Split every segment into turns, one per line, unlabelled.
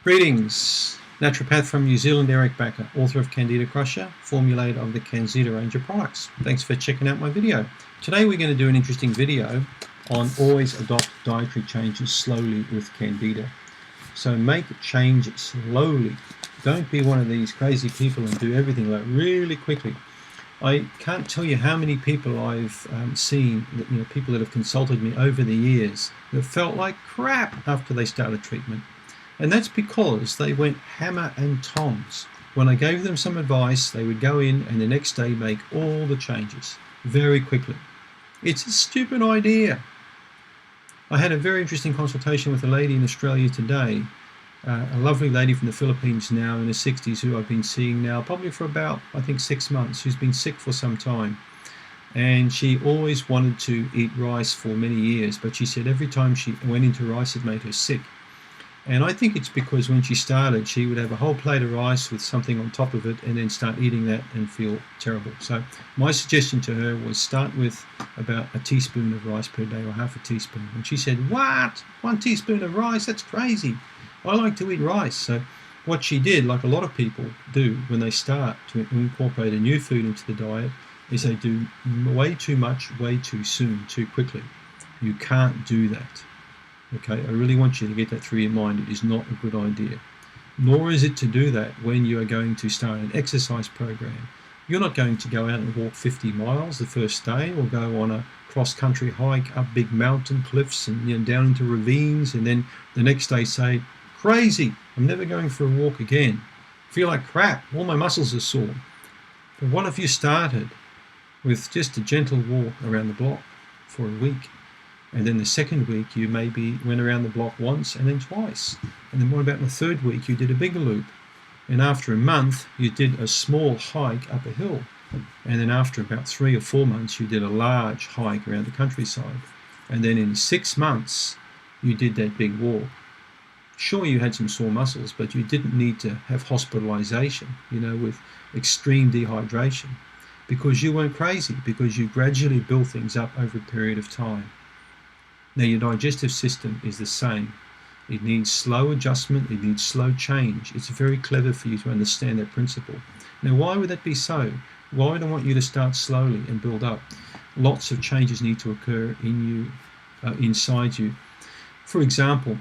Greetings, naturopath from New Zealand, Eric Backer, author of Candida Crusher, formulator of the CanXida range of products. Thanks for checking out my video. Today we're going to do an interesting video on always adopt dietary changes slowly with Candida. So make change slowly. Don't be one of these crazy people and do everything like really quickly. I can't tell you how many people I've seen, people that have consulted me over the years that felt like crap after they started treatment. And that's because they went hammer and tongs. When I gave them some advice, they would go in and the next day make all the changes very quickly. It's a stupid idea. I had a very interesting consultation with a lady in Australia today, a lovely lady from the Philippines now in her 60s who I've been seeing now probably for about, I think, 6 months, who's been sick for some time. And she always wanted to eat rice for many years, but she said every time she went into rice it made her sick. And I think it's because when she started, she would have a whole plate of rice with something on top of it and then start eating that and feel terrible. So my suggestion to her was start with about a teaspoon of rice per day or half a teaspoon. And she said, "What? 1 teaspoon of rice? That's crazy. I like to eat rice." So what she did, like a lot of people do when they start to incorporate a new food into the diet, is they do way too much, way too soon, too quickly. You can't do that. Okay, I really want you to get that through your mind. It is not a good idea. Nor is it to do that when you are going to start an exercise program. You're not going to go out and walk 50 miles the first day or go on a cross-country hike up big mountain cliffs and down into ravines and then the next day say, "Crazy, I'm never going for a walk again. I feel like crap, all my muscles are sore." But what if you started with just a gentle walk around the block for a week? And then the second week you maybe went around the block once and then twice. And then what about the third week you did a bigger loop? And after a month you did a small hike up a hill. And then after about 3 or 4 months you did a large hike around the countryside. And then in 6 months you did that big walk. Sure, you had some sore muscles, but you didn't need to have hospitalization, with extreme dehydration, because you weren't crazy, because you gradually build things up over a period of time. Now your digestive system is the same. It needs slow adjustment, it needs slow change. It's very clever for you to understand that principle. Now why would that be so? Why would I want you to start slowly and build up? Lots of changes need to occur in you, inside you. For example,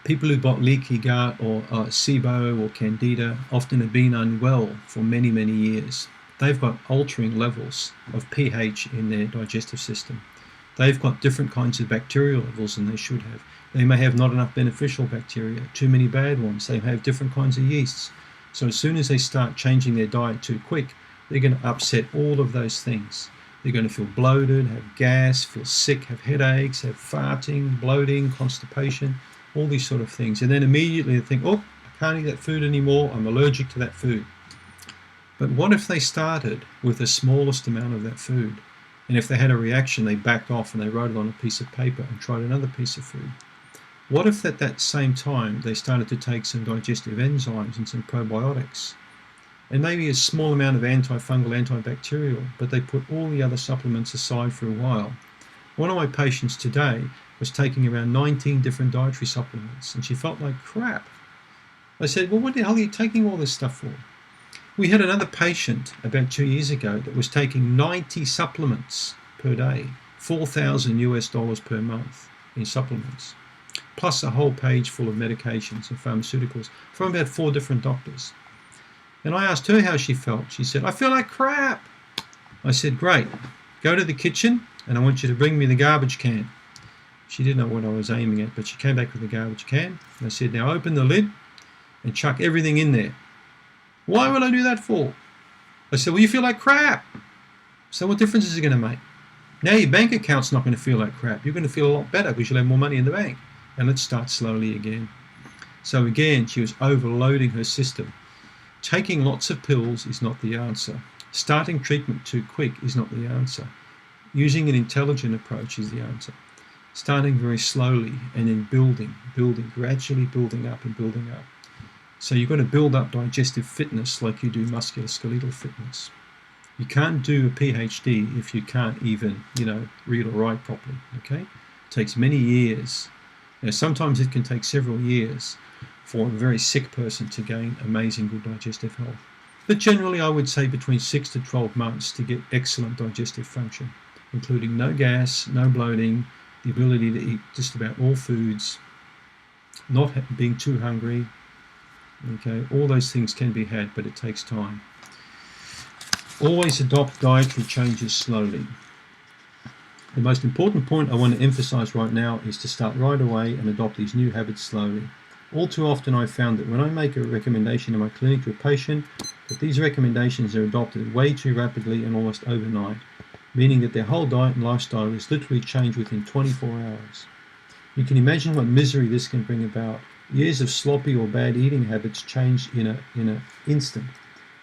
people who've got leaky gut or SIBO or Candida often have been unwell for many, many years. They've got altering levels of pH in their digestive system. They've got different kinds of bacterial levels than they should have. They may have not enough beneficial bacteria, too many bad ones. They have different kinds of yeasts. So as soon as they start changing their diet too quick, they're going to upset all of those things. They're going to feel bloated, have gas, feel sick, have headaches, have farting, bloating, constipation, all these sort of things. And then immediately they think, "Oh, I can't eat that food anymore. I'm allergic to that food." But what if they started with the smallest amount of that food? And if they had a reaction, they backed off and they wrote it on a piece of paper and tried another piece of food. What if at that same time they started to take some digestive enzymes and some probiotics and maybe a small amount of antifungal, antibacterial, but they put all the other supplements aside for a while? One of my patients today was taking around 19 different dietary supplements and she felt like crap. I said, "Well, what the hell are you taking all this stuff for?" We had another patient about 2 years ago that was taking 90 supplements per day, $4,000 per month in supplements, plus a whole page full of medications and pharmaceuticals from about 4 different doctors. And I asked her how she felt. She said, "I feel like crap." I said, "Great, go to the kitchen and I want you to bring me the garbage can." She didn't know what I was aiming at, but she came back with the garbage can. And I said, "Now open the lid and chuck everything in there." "Why would I do that for?" I said, "Well, you feel like crap. So what difference is it going to make? Now your bank account's not going to feel like crap. You're going to feel a lot better because you'll have more money in the bank." And let's start slowly again. So again, she was overloading her system. Taking lots of pills is not the answer. Starting treatment too quick is not the answer. Using an intelligent approach is the answer. Starting very slowly and then building, gradually building up and building up. So you've got to build up digestive fitness like you do musculoskeletal fitness. You can't do a PhD if you can't even, read or write properly, okay? It takes many years. Now, sometimes it can take several years for a very sick person to gain amazing good digestive health. But generally I would say between 6 to 12 months to get excellent digestive function, including no gas, no bloating, the ability to eat just about all foods, not being too hungry. Okay, all those things can be had, but it takes time. Always adopt dietary changes slowly. The most important point I want to emphasize right now is to start right away and adopt these new habits slowly. All too often I've found that when I make a recommendation in my clinic to a patient, that these recommendations are adopted way too rapidly and almost overnight, meaning that their whole diet and lifestyle is literally changed within 24 hours. You can imagine what misery this can bring about. Years of sloppy or bad eating habits changed in an instant.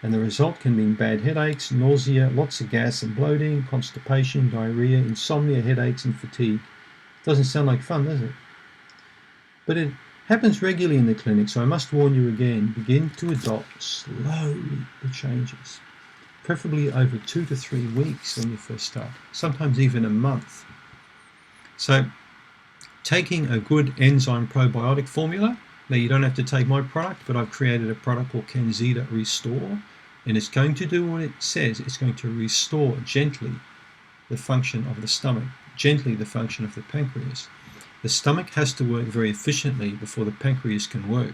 And the result can mean bad headaches, nausea, lots of gas and bloating, constipation, diarrhea, insomnia, headaches and fatigue. Doesn't sound like fun, does it? But it happens regularly in the clinic, so I must warn you again, begin to adopt slowly the changes. Preferably over 2 to 3 weeks when you first start, sometimes even a month. So taking a good enzyme probiotic formula. Now you don't have to take my product, but I've created a product called CanXida Restore, and it's going to do what it says. It's going to restore gently the function of the stomach, gently the function of the pancreas. The stomach has to work very efficiently before the pancreas can work.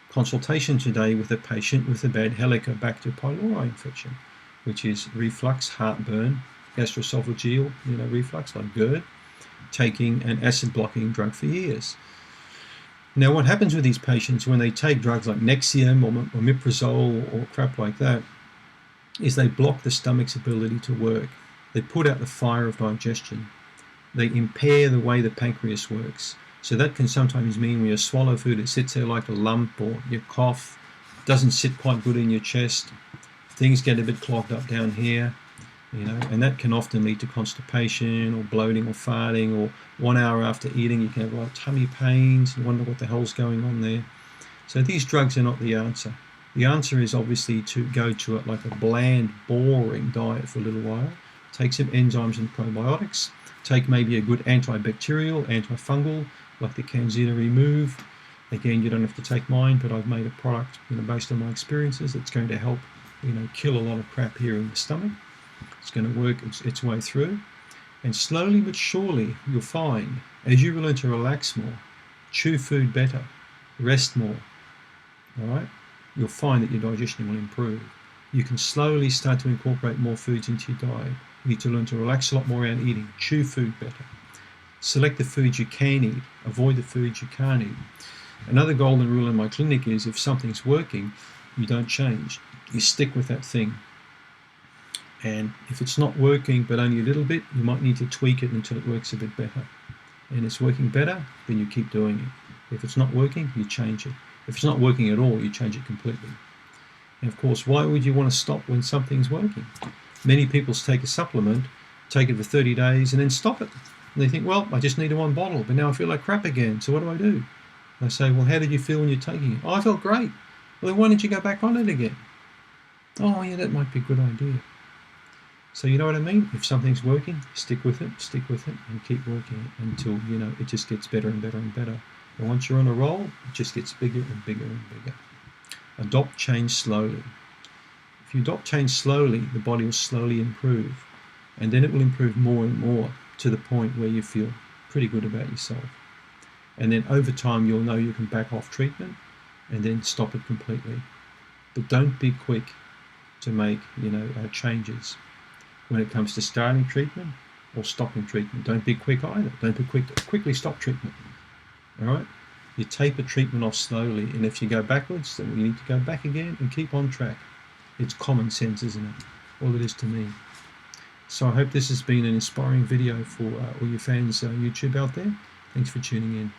Consultation today with a patient with a bad Helicobacter pylori infection, which is reflux, heartburn, gastroesophageal, reflux like GERD, taking an acid-blocking drug for years. Now, what happens with these patients when they take drugs like Nexium or omeprazole or crap like that is they block the stomach's ability to work. They put out the fire of digestion. They impair the way the pancreas works. So that can sometimes mean when you swallow food, it sits there like a lump, or you cough, doesn't sit quite good in your chest. Things get a bit clogged up down here. And that can often lead to constipation or bloating or farting, or 1 hour after eating you can have like tummy pains and wonder what the hell's going on there. So these drugs are not the answer. The answer is obviously to go to it like a bland, boring diet for a little while. Take some enzymes and probiotics. Take maybe a good antibacterial, antifungal, like the CanXida Remove. Again, you don't have to take mine, but I've made a product, based on my experiences, that's going to help, kill a lot of crap here in the stomach. It's going to work its way through, and slowly but surely you'll find, as you learn to relax more, chew food better, rest more, all right, you'll find that your digestion will improve. You can slowly start to incorporate more foods into your diet. You need to learn to relax a lot more around eating, chew food better, select the foods you can eat, avoid the foods you can't eat. Another golden rule in my clinic is if something's working, you don't change. You stick with that thing. And if it's not working, but only a little bit, you might need to tweak it until it works a bit better. And it's working better, then you keep doing it. If it's not working, you change it. If it's not working at all, you change it completely. And of course, why would you want to stop when something's working? Many people take a supplement, take it for 30 days, and then stop it. And they think, well, I just needed 1 bottle, but now I feel like crap again, so what do I do? And I say, well, how did you feel when you're taking it? Oh, I felt great. Well, then why don't you go back on it again? Oh, yeah, that might be a good idea. So you know what I mean? If something's working, stick with it, and keep working it until, it just gets better and better and better. And once you're on a roll, it just gets bigger and bigger and bigger. Adopt change slowly. If you adopt change slowly, the body will slowly improve. And then it will improve more and more to the point where you feel pretty good about yourself. And then over time, you'll know you can back off treatment and then stop it completely. But don't be quick to make, changes. When it comes to starting treatment or stopping treatment, don't be quick either. Don't be quick to quickly stop treatment. All right? You taper treatment off slowly, and if you go backwards, then you need to go back again and keep on track. It's common sense, isn't it? All it is to me. So I hope this has been an inspiring video for all your fans YouTube out there. Thanks for tuning in.